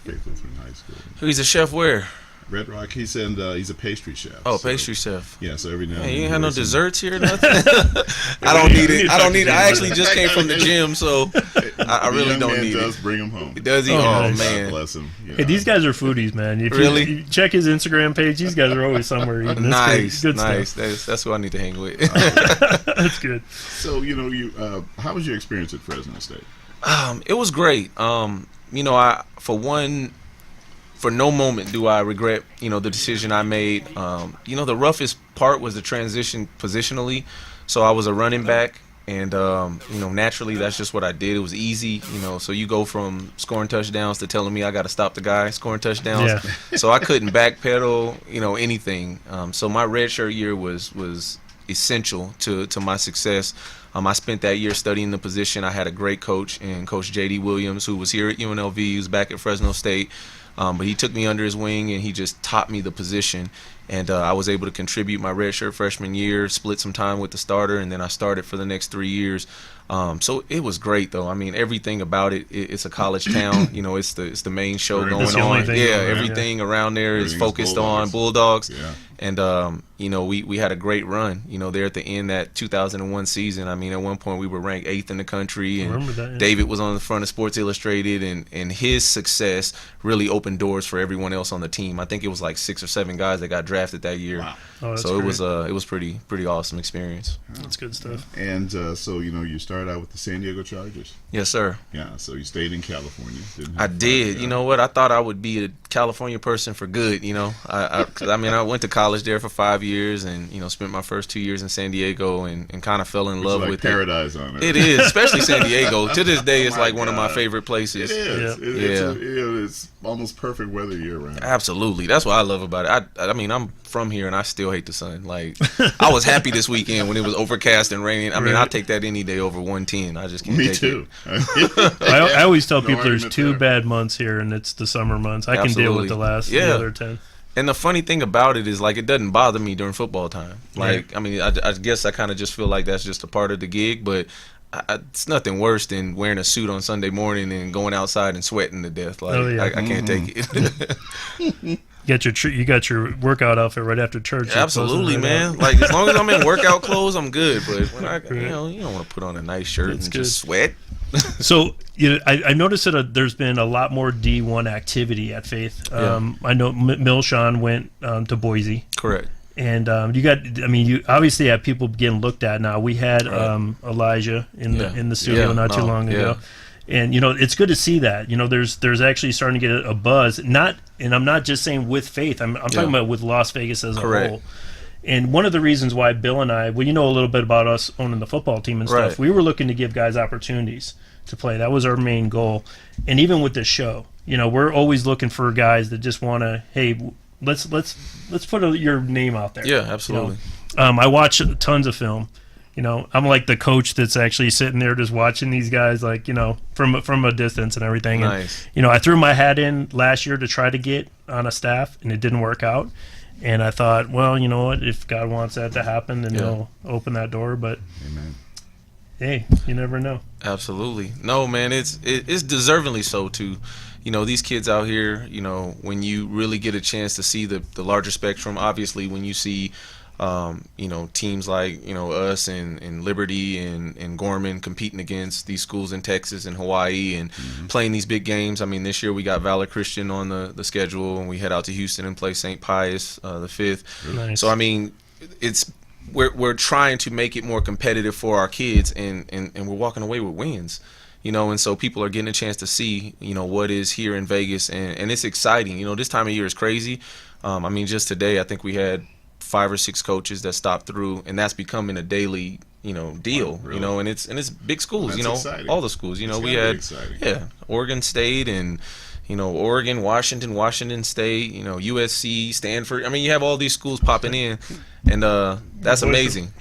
Faith Lutheran High School. He's a chef where? Red Rock. He's a pastry chef. Oh, pastry chef. Yeah. So every now. Hey, you ain't have no desserts here, or nothing. I don't need it. I don't need it. I actually just came from the gym, so I really don't need it. Does bring him home. Does he? Oh, nice. man, bless him. Hey, these guys are foodies, man. If you check his Instagram page, these guys are always somewhere eating. Nice, good nice. Stuff. That's who I need to hang with. That's good. So how was your experience at Fresno State? It was great. For no moment do I regret, the decision I made. The roughest part was the transition positionally. So I was a running back, and naturally that's just what I did. It was easy, So you go from scoring touchdowns to telling me I got to stop the guy scoring touchdowns. Yeah. So I couldn't backpedal, anything. So my redshirt year was essential to my success. I spent that year studying the position. I had a great coach, and Coach J.D. Williams, who was here at UNLV. He was back at Fresno State. But he took me under his wing, and he just taught me the position. And I was able to contribute my redshirt freshman year, split some time with the starter, and then I started for the next 3 years. So it was great, though. I mean, everything about it's a college town. You know, it's the main show going on. Everything around there is focused on Bulldogs. Yeah. And, you know, we had a great run, you know, there at the end, that 2001 season. I mean, at one point we were ranked 8th in the country, and David was on the front of Sports Illustrated, and his success really opened doors for everyone else on the team. I think it was like 6 or 7 guys that got drafted that year. Wow. Oh, so great. it was pretty awesome experience. That's good stuff. And so, you know, you started out with the San Diego Chargers. Yes, sir. Yeah, so you stayed in California. I did. You know what? I thought I would be a California person for good, you know. I mean, I went to college there for 5 years, and, you know, spent my first 2 years in San Diego, and kind of fell in love with paradise on it. It is, especially San Diego. To this day, it's like one of my favorite places. It is. Yeah. It's almost perfect weather year round. Absolutely. That's what I love about it. I mean, I'm from here, and I still hate the sun. Like, I was happy this weekend when it was overcast and raining. I mean, I'll take that any day over 110. I just can't take it. Me too. I always tell people there's argument 2 there. bad months here, and it's the summer months. I can deal with Absolutely. the other 10. And the funny thing about it is, like, it doesn't bother me during football time. Like, I mean, I guess I kind of just feel like that's just a part of the gig, but it's nothing worse than wearing a suit on Sunday morning and going outside and sweating to death. Like, I can't take it. You got your workout outfit right after church. Absolutely, man. Like, as long as I'm in workout clothes, I'm good. But when you don't want to put on a nice shirt and just sweat. So, you know, I noticed that there's been a lot more D1 activity at Faith. I know Milshawn went to Boise. Correct. And you obviously have people getting looked at now. We had Elijah in the studio not too long ago. And, you know, it's good to see that. You know, there's actually starting to get a buzz. And I'm not just saying with Faith. I'm talking about with Las Vegas as a whole. And one of the reasons why Bill and I, well, you know a little bit about us owning the football team and stuff. We were looking to give guys opportunities to play. That was our main goal. And even with this show, you know, we're always looking for guys that just want to, hey, let's put your name out there. Yeah, absolutely. You know? I watch tons of film. You know, I'm like the coach that's actually sitting there just watching these guys, like, you know, from a distance and everything. Nice. And, you know, I threw my hat in last year to try to get on a staff, and it didn't work out. And I thought, well, you know what? If God wants that to happen, then He'll open that door. But Amen. Hey, you never know. Absolutely. No, man, it's deservingly so too. You know, these kids out here, you know, when you really get a chance to see the larger spectrum, obviously when you see you know, teams like, you know, us and Liberty and Gorman competing against these schools in Texas and Hawaii and playing these big games. I mean, this year we got Valor Christian on the schedule, and we head out to Houston and play St. Pius the 5th. Nice. So, I mean, we're trying to make it more competitive for our kids, and we're walking away with wins. You know, and so people are getting a chance to see, you know, what is here in Vegas, and it's exciting. You know, this time of year is crazy. I mean, just today I think we had 5 or 6 coaches that stopped through, and that's becoming a daily, you know, deal. Really? You know, and it's big schools. That's you know, exciting. all the schools. You know, we had Oregon State and, you know, Oregon, Washington State. You know, USC, Stanford. I mean, you have all these schools popping in, and that's amazing.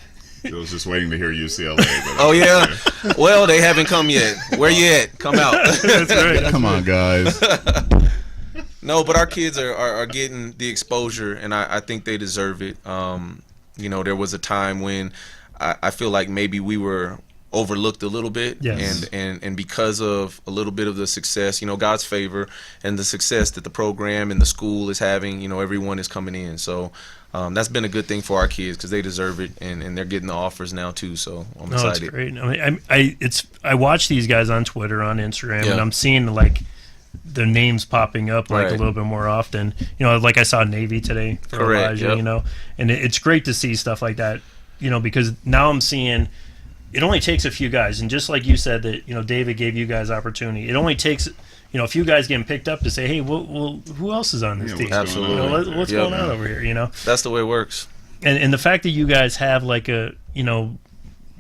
I was just waiting to hear UCLA. But oh yeah, well they haven't come yet. Where you at? Come out. That's right. Come on, guys. No, but our kids are getting the exposure, and I think they deserve it. You know, there was a time when I feel like maybe we were overlooked a little bit, and because of a little bit of the success, you know, God's favor and the success that the program and the school is having, you know, everyone is coming in. So that's been a good thing for our kids because they deserve it, and they're getting the offers now too. So I'm excited. That's great. I mean, I watch these guys on Twitter, on Instagram, and I'm seeing like their names popping up like a little bit more often. You know, like I saw Navy today for Elijah. You know, and it's great to see stuff like that. You know, because now I'm seeing it only takes a few guys, and just like you said that, you know, David gave you guys opportunity. It only takes, you know, a few guys getting picked up to say, hey, well who else is on this team? Absolutely. You know, what's going on over here? You know, that's the way it works. And the fact that you guys have like a, you know,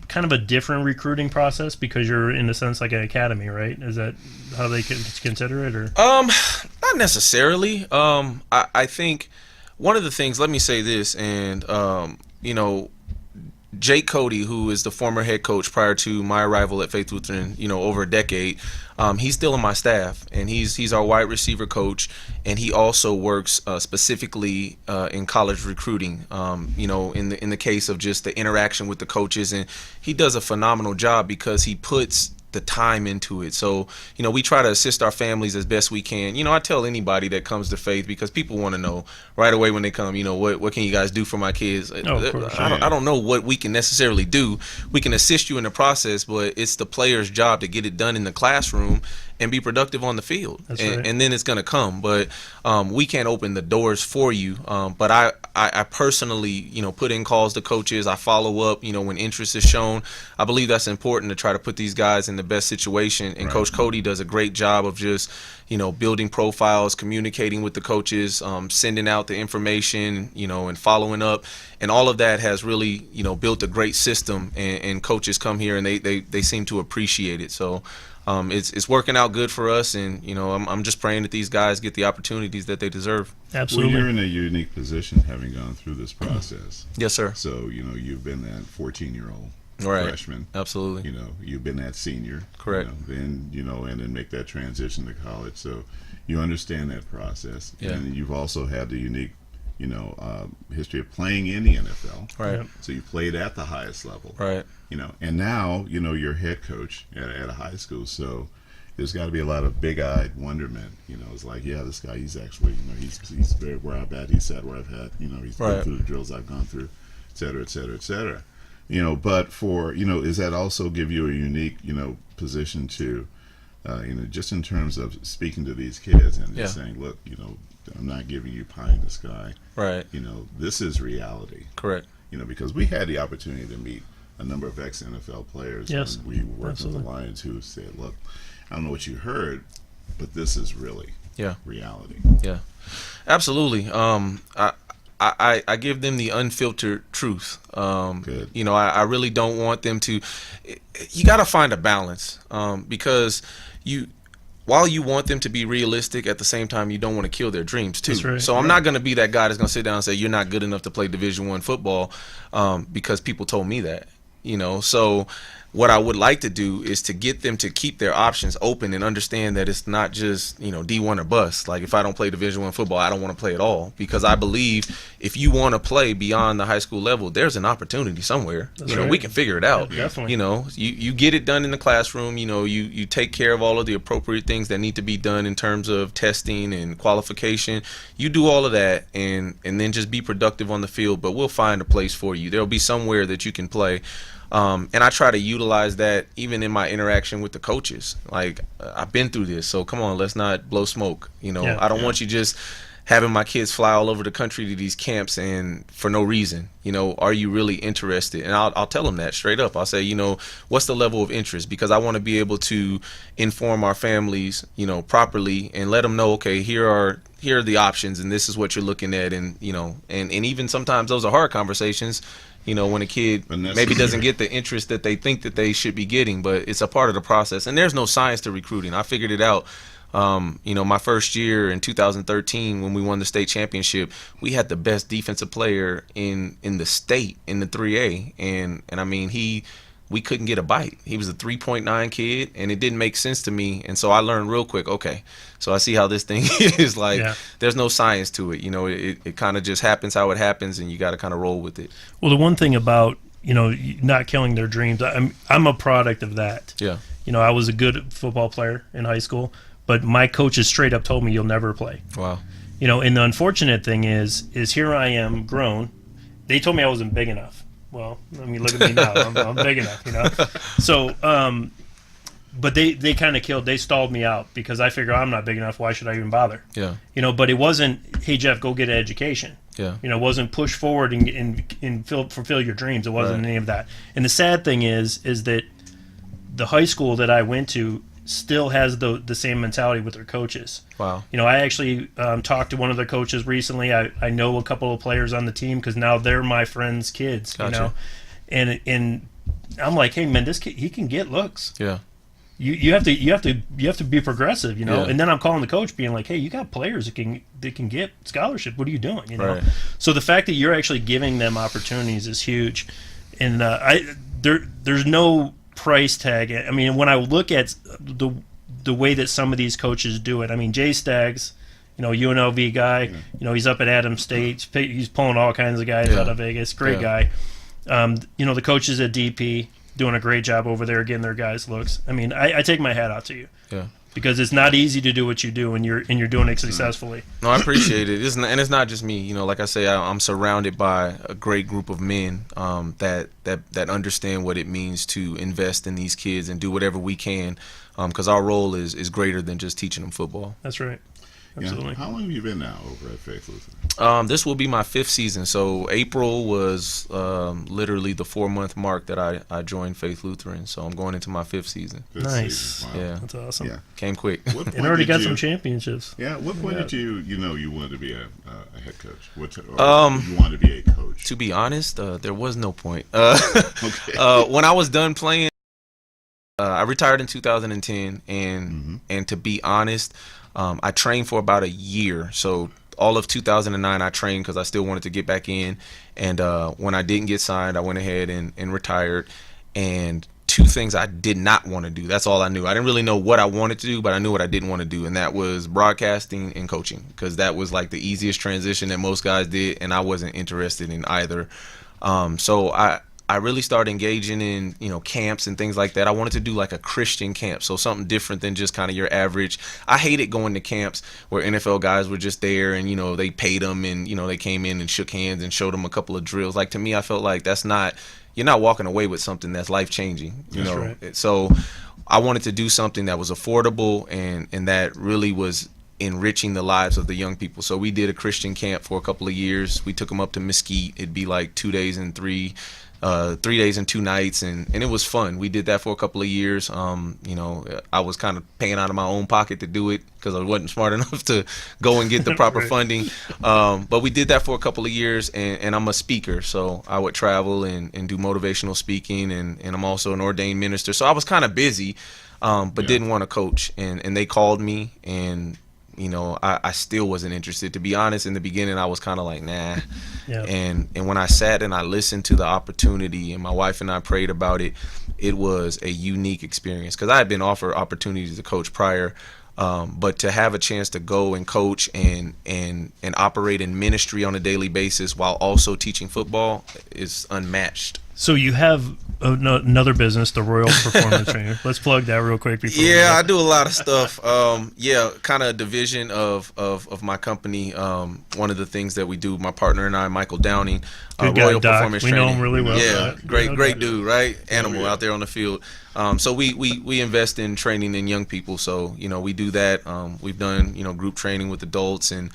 kind of a different recruiting process because you're in a sense like an academy, right? Is that how they can consider it, or? Not necessarily. I think one of the things. Let me say this, and you know, Jake Cody, who is the former head coach prior to my arrival at Faith Lutheran, over a decade, he's still on my staff, and he's our wide receiver coach, and he also works specifically in college recruiting. In the case of just the interaction with the coaches, and he does a phenomenal job because he puts the time into it. So, we try to assist our families as best we can. I tell anybody that comes to Faith, because people want to know right away when they come, what can you guys do for my kids? Of course. I don't know what we can necessarily do. We can assist you in the process, but it's the player's job to get it done in the classroom and be productive on the field. That's right. And then it's going to come. But we can't open the doors for you. But I personally, put in calls to coaches. I follow up, when interest is shown. I believe that's important to try to put these guys in the best situation. And Right. Coach Cody does a great job of just, building profiles, communicating with the coaches, sending out the information, and following up. And all of that has really, built a great system. And coaches come here and they seem to appreciate it. So it's working out good for us, and I'm just praying that these guys get the opportunities that they deserve. Absolutely. Well, you're in a unique position having gone through this process. Yes, sir. So, you've been that 14-year-old Right. freshman. Absolutely. You've been that senior. Correct. And then make that transition to college. So you understand that process. Yeah. And you've also had the unique, history of playing in the NFL. Right. Yep. So you played at the highest level. Right. And now, you're head coach at a high school. So there's got to be a lot of big-eyed wonderment. It's like, yeah, this guy, he's actually, he's very where I've at. He's sat where I've had. He's Right. been through the drills I've gone through, et cetera, et cetera, et cetera. But for, does that also give you a unique, position to, just in terms of speaking to these kids and just Yeah. saying, look, I'm not giving you pie in the sky. Right. This is reality. Correct. Because we had the opportunity to meet a number of ex-NFL players. Yes, And we worked with absolutely. the Lions who said, look, I don't know what you heard, but this is really Yeah. reality. Yeah. Absolutely. I give them the unfiltered truth. Good. I really don't want them to. You got to find a balance, because while you want them to be realistic, at the same time you don't want to kill their dreams too. That's right. So I'm not going to be that guy that's going to sit down and say you're not good enough to play Division I football, because people told me that. So what I would like to do is to get them to keep their options open and understand that it's not just, D1 or bust. Like, if I don't play Division I football, I don't want to play at all, because I believe if you want to play beyond the high school level, there's an opportunity somewhere. That's right. We can figure it out. Yeah, definitely. You get it done in the classroom. You take care of all of the appropriate things that need to be done in terms of testing and qualification. You do all of that, and then just be productive on the field. But we'll find a place for you. There'll be somewhere that you can play. And I try to utilize that even in my interaction with the coaches. Like, I've been through this, so come on, let's not blow smoke. Yeah. I don't want you just having my kids fly all over the country to these camps and for no reason. Are you really interested? And I'll tell them that straight up. I'll say, what's the level of interest? Because I want to be able to inform our families, properly, and let them know, okay, here are the options, and this is what you're looking at. And and even sometimes those are hard conversations. When a kid maybe doesn't get the interest that they think that they should be getting, but it's a part of the process. And there's no science to recruiting. I figured it out. My first year in 2013, when we won the state championship, we had the best defensive player in the state in the 3A, and I mean, we couldn't get a bite. He was a 3.9 kid, and it didn't make sense to me. And so I learned real quick, okay, so I see how this thing is. Like, Yeah. There's no science to it. It kind of just happens how it happens, and you got to kind of roll with it. Well, the one thing about not killing their dreams, I'm a product of that. Yeah. I was a good football player in high school, but my coaches straight up told me you'll never play. Wow. And the unfortunate thing is here I am grown. They told me I wasn't big enough. Well, I mean, look at me now. I'm big enough, So, but they kind of they stalled me out, because I figure I'm not big enough. Why should I even bother? Yeah. But it wasn't, hey, Jeff, go get an education. Yeah. It wasn't push forward and fulfill your dreams. It wasn't Right. any of that. And the sad thing is that the high school that I went to still has the same mentality with their coaches. Wow. I actually talked to one of their coaches recently. I know a couple of players on the team, because now they're my friends' kids. Gotcha. And I'm like, hey man, this kid, he can get looks. Yeah. You have to be progressive, Yeah. And then I'm calling the coach, being like, hey, you got players that can get scholarship. What are you doing? Right. So the fact that you're actually giving them opportunities is huge. there's no price tag. I mean, when I look at the way that some of these coaches do it, I mean, Jay Staggs, UNLV guy, he's up at Adams State. He's pulling all kinds of guys out of Vegas. Great guy. The coaches at DP doing a great job over there getting their guys looks. I mean, I take my hat out to you. Yeah. Because it's not easy to do what you do, and you're doing it successfully. No, I appreciate it. And it's not just me. Like I say, I'm surrounded by a great group of men that understand what it means to invest in these kids and do whatever we can, because our role is greater than just teaching them football. That's right. Absolutely. How long have you been now over at Faith Lutheran? This will be my 5th season. So April was literally the 4-month mark that I joined Faith Lutheran. So I'm going into my 5th season. Nice. Wow. Yeah. That's awesome. Yeah. Came quick. And already got some championships. Yeah. What point did you wanted to be a head coach? You wanted to be a coach? To be honest, there was no point. Okay. When I was done playing, I retired in 2010, and to be honest, I trained for about a year. So all of 2009 I trained because I still wanted to get back in. And when I didn't get signed, I went ahead and retired. And 2 things I did not want to do. That's all I knew. I didn't really know what I wanted to do, but I knew what I didn't want to do. And that was broadcasting and coaching, because that was like the easiest transition that most guys did. And I wasn't interested in either. So I really started engaging in, camps and things like that. I wanted to do like a Christian camp, so something different than just kind of your average. I hated going to camps where NFL guys were just there and, they paid them and, they came in and shook hands and showed them a couple of drills. Like, to me, I felt like you're not walking away with something that's life-changing, That's right. So I wanted to do something that was affordable and that really was enriching the lives of the young people. So we did a Christian camp for a couple of years. We took them up to Mesquite. It'd be like 2 days and 3 days and 2 nights, and it was fun. We did that for a couple of years. I was kind of paying out of my own pocket to do it because I wasn't smart enough to go and get the proper funding. But we did that for a couple of years, and I'm a speaker, so I would travel and do motivational speaking, and I'm also an ordained minister. So I was kind of busy, but didn't want to coach, and they called me, and I still wasn't interested. To be honest, in the beginning, I was kind of like, nah. Yeah. And when I sat and I listened to the opportunity, and my wife and I prayed about it, it was a unique experience, because I had been offered opportunities to coach prior, but to have a chance to go and coach and operate in ministry on a daily basis while also teaching football is unmatched. So you have another business, the Royal Performance Trainer. Let's plug that real quick. I do a lot of stuff. Kind of a division of my company. One of the things that we do, my partner and I, Michael Downing, Good guy, Royal Doc. Performance We Training. know him really well. Yeah, great dude, right? Animal out there on the field. So we invest in training in young people. So we do that. We've done group training with adults, and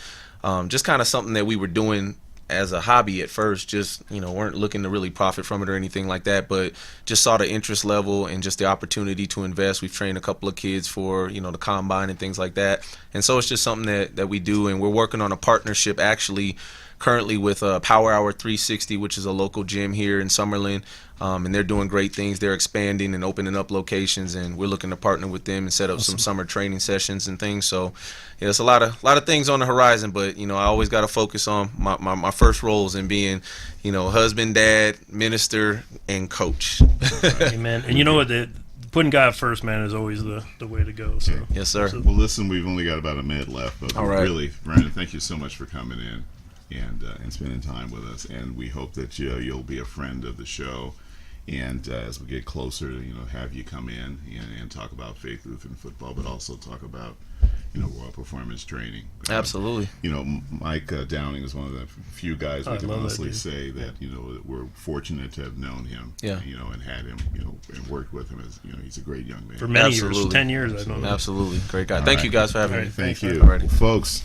just kind of something that we were doing as a hobby at first, just weren't looking to really profit from it or anything like that, but just saw the interest level and just the opportunity to invest. We've trained a couple of kids for the combine and things like that, and so it's just something that we do. And we're working on a partnership actually currently with Power Hour 360, which is a local gym here in Summerlin, and they're doing great things. They're expanding and opening up locations, and we're looking to partner with them and set up some summer training sessions and things. So yeah, it's a lot of things on the horizon, but I always got to focus on my first roles in being husband, dad, minister, and coach. Amen. And putting God first, man, is always the way to go. So yes, sir. Well, listen, we've only got about a minute left, but all right. Really, Vernon, thank you so much for coming in and spending time with us, and we hope that you'll be a friend of the show, and as we get closer to have you come in and talk about Faith Lutheran football, but also talk about Royal Performance Training. Absolutely. Mike Downing is one of the few guys we can honestly say that we're fortunate to have known him. Yeah. And had him and worked with him as he's a great young man. For many Absolutely. years, 10 years, I've known him. Absolutely, great guy. All Thank right. you guys for having me. Thank you. Alrighty. Folks,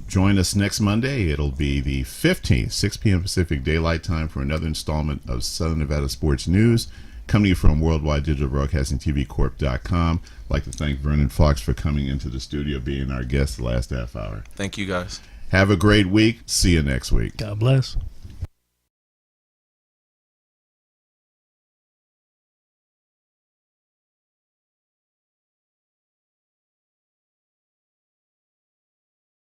join us next Monday. It'll be the 15th, 6 p.m. Pacific Daylight Time for another installment of Southern Nevada Sports News, coming to you from Worldwide Digital Broadcasting TV Corp.com. I'd like to thank Vernon Fox for coming into the studio, being our guest the last half hour. Thank you guys. Have a great week. See you next week. God bless.